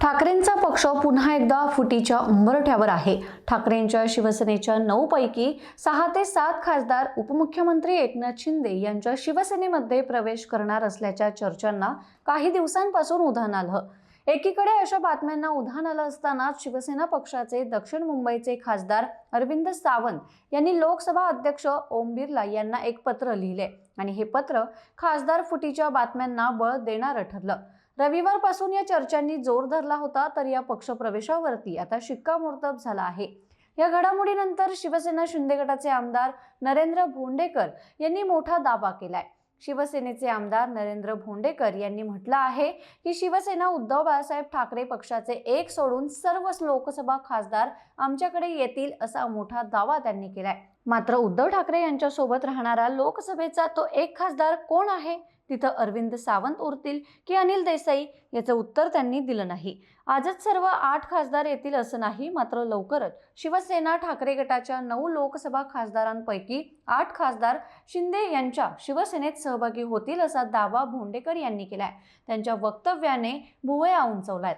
ठाकरेंचा पक्ष पुन्हा एकदा फुटीच्या उंबरठ्यावर आहे। ठाकरेंच्या शिवसेनेच्या 9 पैकी 6 ते 7 खासदार उपमुख्यमंत्री एकनाथ शिंदे यांच्या शिवसेनेमध्ये प्रवेश करणार असल्याच्या चर्चांना काही दिवसांपासून उधाण आलं। एकीकडे अशा बातम्यांना उधाण आलं असतानाच शिवसेना पक्षाचे दक्षिण मुंबईचे खासदार अरविंद सावंत यांनी लोकसभा अध्यक्ष ओम बिर्ला यांना एक पत्र लिहिले आणि हे पत्र खासदार फुटीच्या बातम्यांना बळ देणारं ठरलं। रविवारपासून या चर्चांनी जोर धरला होता, तर या पक्षप्रवेशावरती आता शिक्कामोर्तब झाला आहे। या घडामोडीनंतर शिवसेना शिंदे गटाचे आमदार नरेंद्र भोंडेकर यांनी मोठा दावा केलाय। शिवसेनेचे आमदार नरेंद्र भोंडेकर यांनी म्हटलं आहे की शिवसेना उद्धव बाळासाहेब ठाकरे पक्षाचे एक सोडून सर्व लोकसभा खासदार आमच्याकडे येतील असा मोठा दावा त्यांनी केलाय। मात्र उद्धव ठाकरे यांच्या सोबत राहणारा लोकसभेचा तो एक खासदार कोण आहे? तिथं अरविंद सावंत उरतील की अनिल देसाई याचं उत्तर त्यांनी दिलं नाही। आजच सर्व 8 खासदार येतील असं नाही, मात्र लवकरच शिवसेना ठाकरे गटाच्या 9 लोकसभा खासदारांपैकी 8 खासदार शिंदे यांच्या शिवसेनेत सहभागी होतील असा दावा भोंडेकर यांनी केलाय। त्यांच्या वक्तव्याने भुवया उंचावलाय।